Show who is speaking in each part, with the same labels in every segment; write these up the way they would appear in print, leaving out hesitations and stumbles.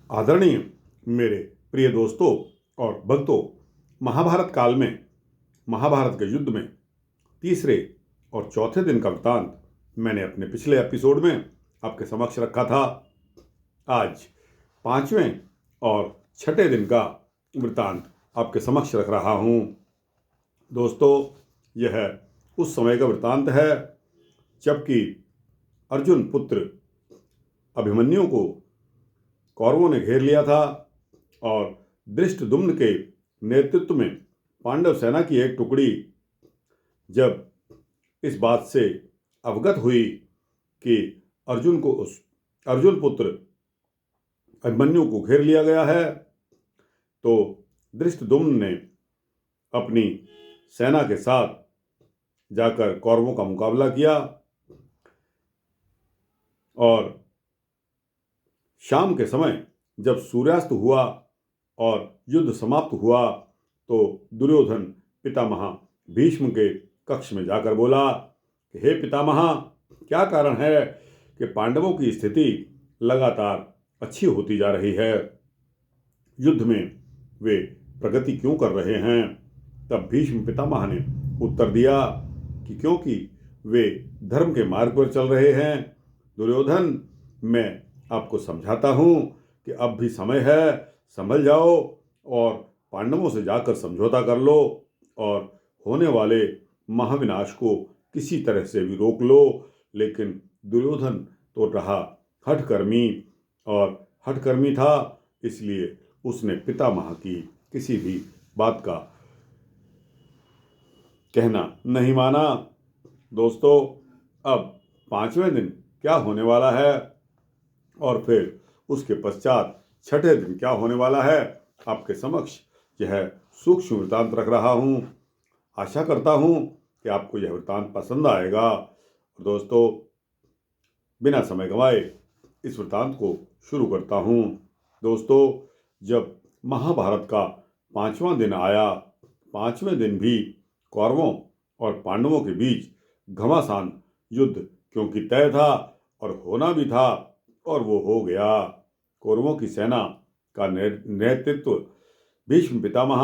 Speaker 1: आदरणीय मेरे प्रिय दोस्तों और भक्तों, महाभारत काल में महाभारत के युद्ध में तीसरे और चौथे दिन का वृत्तांत मैंने अपने पिछले एपिसोड में आपके समक्ष रखा था। आज पांचवें और छठे दिन का वृत्तांत आपके समक्ष रख रहा हूं। दोस्तों, यह उस समय का वृत्तांत है जबकि अर्जुन पुत्र अभिमन्यु को कौरवों ने घेर लिया था और धृष्टद्युम्न के नेतृत्व में पांडव सेना की एक टुकड़ी जब इस बात से अवगत हुई कि अर्जुन पुत्र अभिमन्यु को घेर लिया गया है, तो धृष्टद्युम्न ने अपनी सेना के साथ जाकर कौरवों का मुकाबला किया और शाम के समय जब सूर्यास्त हुआ और युद्ध समाप्त हुआ तो दुर्योधन पितामह भीष्म के कक्ष में जाकर बोला कि हे पितामह, क्या कारण है कि पांडवों की स्थिति लगातार अच्छी होती जा रही है? युद्ध में वे प्रगति क्यों कर रहे हैं? तब भीष्म पितामह ने उत्तर दिया कि क्योंकि वे धर्म के मार्ग पर चल रहे हैं। दुर्योधन, मैं आपको समझाता हूं कि अब भी समय है, संभल जाओ और पांडवों से जाकर समझौता कर लो और होने वाले महाविनाश को किसी तरह से भी रोक लो। लेकिन दुर्योधन तो रहा हठकर्मी था, इसलिए उसने पितामह की किसी भी बात का कहना नहीं माना। दोस्तों, अब पांचवें दिन क्या होने वाला है और फिर उसके पश्चात छठे दिन क्या होने वाला है, आपके समक्ष यह सूक्ष्म वृत्तांत रख रहा हूँ। आशा करता हूँ कि आपको यह वृत्तांत पसंद आएगा। दोस्तों, बिना समय गंवाए इस वृत्तांत को शुरू करता हूँ। दोस्तों, जब महाभारत का पांचवां दिन आया, पांचवें दिन भी कौरवों और पांडवों के बीच घमासान युद्ध क्योंकि तय था और होना भी था, और वो हो गया। कौरवों की सेना का नेतृत्व भीष्म पितामह,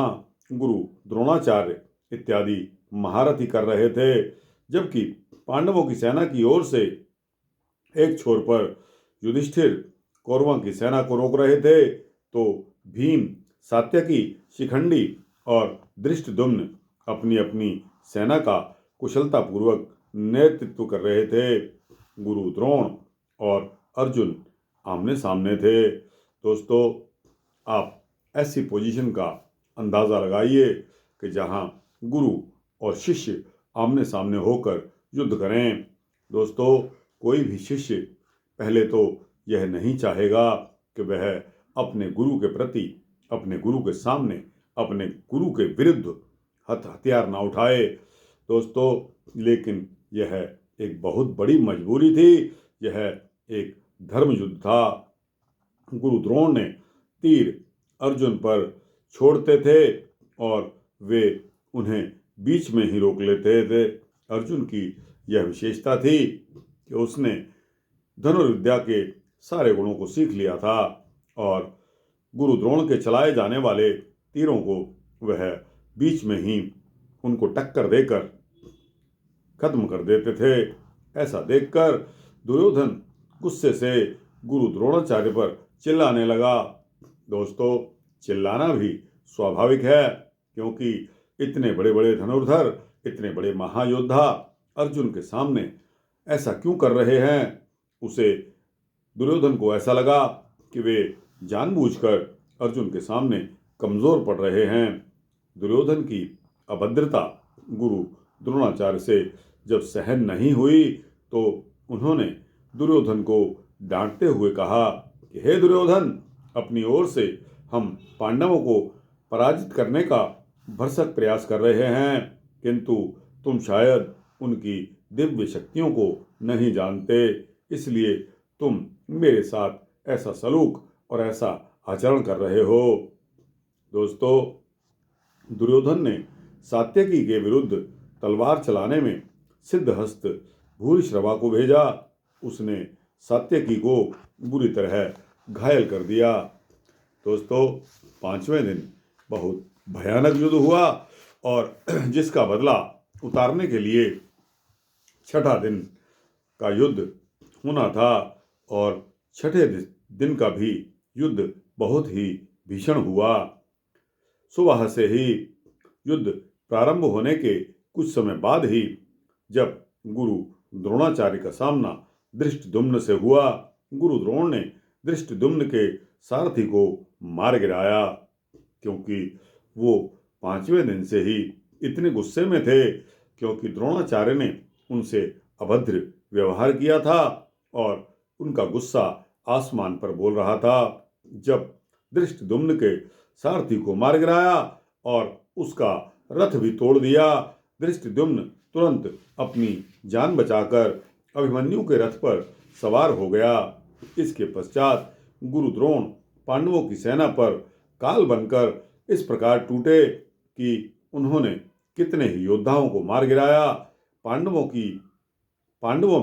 Speaker 1: गुरु द्रोणाचार्य इत्यादि महारथी कर रहे थे, जबकि पांडवों की सेना की ओर से एक छोर पर युधिष्ठिर कौरवों की सेना को रोक रहे थे, तो भीम, सात्यकी, शिखंडी और धृष्टद्युम्न अपनी अपनी सेना का कुशलतापूर्वक नेतृत्व कर रहे थे। गुरु द्रोण और अर्जुन आमने सामने थे। दोस्तों, आप ऐसी पोजीशन का अंदाज़ा लगाइए कि जहां गुरु और शिष्य आमने सामने होकर युद्ध करें। दोस्तों, कोई भी शिष्य पहले तो यह नहीं चाहेगा कि वह अपने गुरु के प्रति, अपने गुरु के सामने, अपने गुरु के विरुद्ध हथियार ना उठाए। दोस्तों, लेकिन यह एक बहुत बड़ी मजबूरी थी, यह एक धर्म युद्ध था। गुरु द्रोण ने तीर अर्जुन पर छोड़ते थे और वे उन्हें बीच में ही रोक लेते थे। अर्जुन की यह विशेषता थी कि उसने धनुर्विद्या के सारे गुणों को सीख लिया था और गुरु द्रोण के चलाए जाने वाले तीरों को वह बीच में ही उनको टक्कर देकर खत्म कर देते थे। ऐसा देखकर दुर्योधन गुस्से से गुरु द्रोणाचार्य पर चिल्लाने लगा। दोस्तों, चिल्लाना भी स्वाभाविक है, क्योंकि इतने बड़े बड़े धनुर्धर, इतने बड़े महायोद्धा अर्जुन के सामने ऐसा क्यों कर रहे हैं? उसे, दुर्योधन को ऐसा लगा कि वे जानबूझकर अर्जुन के सामने कमजोर पड़ रहे हैं। दुर्योधन की अभद्रता गुरु द्रोणाचार्य से जब सहन नहीं हुई तो उन्होंने दुर्योधन को डांटते हुए कहा कि हे दुर्योधन, अपनी ओर से हम पांडवों को पराजित करने का भरसक प्रयास कर रहे हैं, किंतु तुम शायद उनकी दिव्य शक्तियों को नहीं जानते, इसलिए तुम मेरे साथ ऐसा सलूक और ऐसा आचरण कर रहे हो। दोस्तों, दुर्योधन ने सात्यकी के विरुद्ध तलवार चलाने में सिद्धहस्त भूरिश्रवा को भेजा। उसने सात्यकी को बुरी तरह घायल कर दिया। दोस्तों, पांचवें दिन बहुत भयानक युद्ध हुआ और जिसका बदला उतारने के लिए छठा दिन का युद्ध होना था और छठे दिन का भी युद्ध बहुत ही भीषण हुआ। सुबह से ही युद्ध प्रारंभ होने के कुछ समय बाद ही जब गुरु द्रोणाचार्य का सामना धृष्टद्युम्न से हुआ, गुरु द्रोण ने धृष्टद्युम्न के सारथी को मार गिराया, क्योंकि वो पांचवें दिन से ही इतने गुस्से में थे क्योंकि द्रोणाचार्य ने उनसे अभद्र व्यवहार किया था और उनका गुस्सा आसमान पर बोल रहा था। जब धृष्टद्युम्न के सारथी को मार गिराया और उसका रथ भी तोड़ दिया, धृष्टद्युम्न तुरंत अपनी जान बचाकर अभिमन्यु के रथ पर सवार हो गया। इसके पश्चात गुरु द्रोण पांडवों की सेना पर काल बनकर इस प्रकार टूटे कि उन्होंने कितने ही योद्धाओं को मार गिराया। पांडवों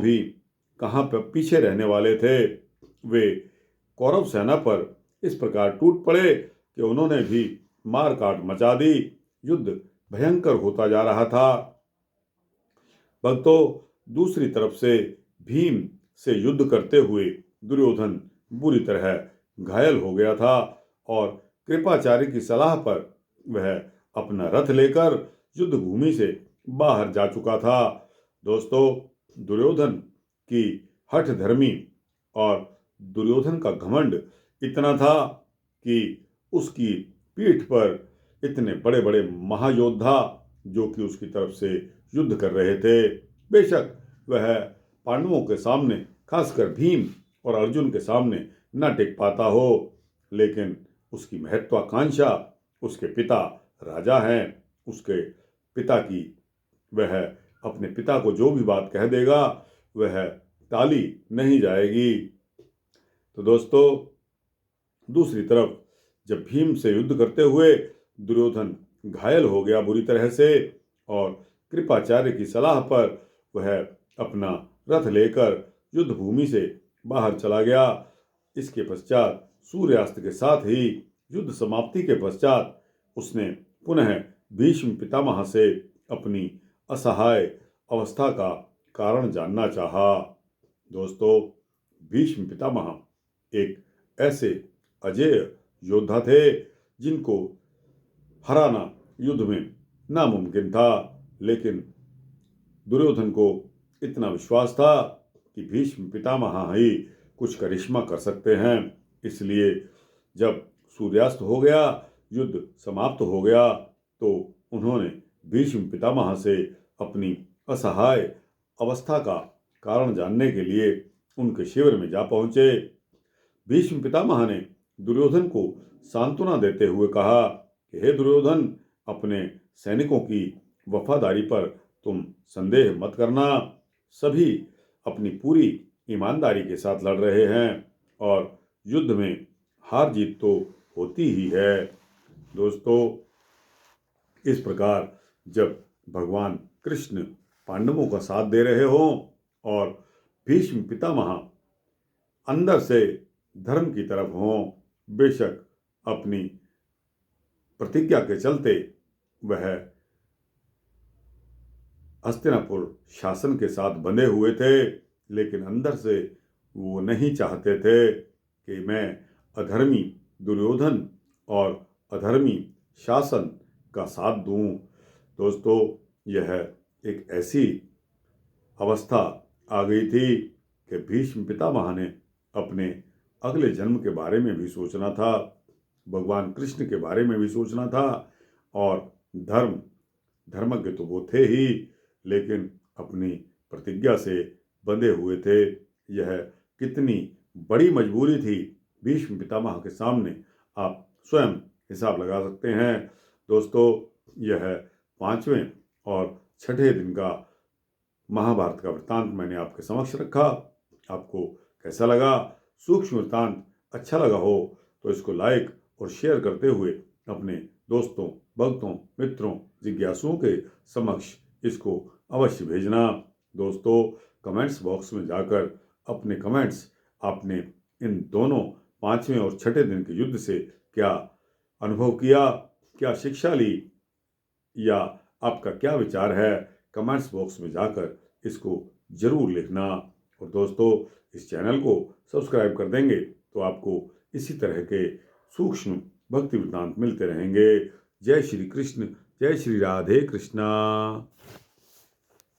Speaker 1: भी कहाँ पर पीछे रहने वाले थे। वे कौरव सेना पर इस प्रकार टूट पड़े कि उन्होंने भी मार काट मचा दी। युद्ध भयंकर होता जा रहा था। भक्तों, दूसरी तरफ से भीम से युद्ध करते हुए दुर्योधन बुरी तरह घायल हो गया था और कृपाचार्य की सलाह पर वह अपना रथ लेकर युद्ध भूमि से बाहर जा चुका था। दोस्तों, दुर्योधन की हठ धर्मी और दुर्योधन का घमंड इतना था कि उसकी पीठ पर इतने बड़े बड़े महायोद्धा जो कि उसकी तरफ से युद्ध कर रहे थे, बेशक वह पांडवों के सामने, खासकर भीम और अर्जुन के सामने न टिक पाता हो, लेकिन उसकी महत्वाकांक्षा, उसके पिता राजा हैं, उसके पिता की, वह अपने पिता को जो भी बात कह देगा वह टाली नहीं जाएगी। तो दोस्तों, दूसरी तरफ जब भीम से युद्ध करते हुए दुर्योधन घायल हो गया बुरी तरह से और कृपाचार्य की सलाह पर वह अपना रथ लेकर युद्ध भूमि से बाहर चला गया। इसके पश्चात सूर्यास्त के साथ ही युद्ध समाप्ति के पश्चात उसने पुनः भीष्म पितामह से अपनी असहाय अवस्था का कारण जानना चाहा। दोस्तों, भीष्म पितामह एक ऐसे अजेय योद्धा थे जिनको हराना युद्ध में नामुमकिन था, लेकिन दुर्योधन को इतना विश्वास था कि भीष्म पितामह ही कुछ करिश्मा कर सकते हैं। इसलिए जब सूर्यास्त हो गया, युद्ध समाप्त हो गया, तो उन्होंने भीष्म पितामह से अपनी असहाय अवस्था का कारण जानने के लिए उनके शिविर में जा पहुंचे। भीष्म पितामह ने दुर्योधन को सांत्वना देते हुए कहा कि हे दुर्योधन, अपने सैनिकों की वफादारी पर तुम संदेह मत करना। सभी अपनी पूरी ईमानदारी के साथ लड़ रहे हैं और युद्ध में हार जीत तो होती ही है। दोस्तों, इस प्रकार जब भगवान कृष्ण पांडवों का साथ दे रहे हों और भीष्म पितामह अंदर से धर्म की तरफ हों, बेशक अपनी प्रतिज्ञा के चलते वह हस्तिनापुर शासन के साथ बंधे हुए थे, लेकिन अंदर से वो नहीं चाहते थे कि मैं अधर्मी दुर्योधन और अधर्मी शासन का साथ दूं। दोस्तों, यह एक ऐसी अवस्था आ गई थी कि भीष्म पितामह ने अपने अगले जन्म के बारे में भी सोचना था, भगवान कृष्ण के बारे में भी सोचना था और धर्मज्ञ तो वो थे ही, लेकिन अपनी प्रतिज्ञा से बंधे हुए थे। यह कितनी बड़ी मजबूरी थी भीष्म पितामह के सामने, आप स्वयं हिसाब लगा सकते हैं। दोस्तों, यह पांचवें और छठे दिन का महाभारत का वृत्तांत मैंने आपके समक्ष रखा। आपको कैसा लगा? सूक्ष्म वृत्तांत अच्छा लगा हो तो इसको लाइक और शेयर करते हुए अपने दोस्तों, भक्तों, मित्रों, जिज्ञासुओं के समक्ष इसको अवश्य भेजना। दोस्तों, कमेंट्स बॉक्स में जाकर अपने कमेंट्स आपने इन दोनों पांचवें और छठे दिन के युद्ध से क्या अनुभव किया, क्या शिक्षा ली, या आपका क्या विचार है, कमेंट्स बॉक्स में जाकर इसको जरूर लिखना। और दोस्तों, इस चैनल को सब्सक्राइब कर देंगे तो आपको इसी तरह के सूक्ष्म भक्ति वृत्तांत मिलते रहेंगे। जय श्री कृष्ण, जय श्री राधे कृष्णा।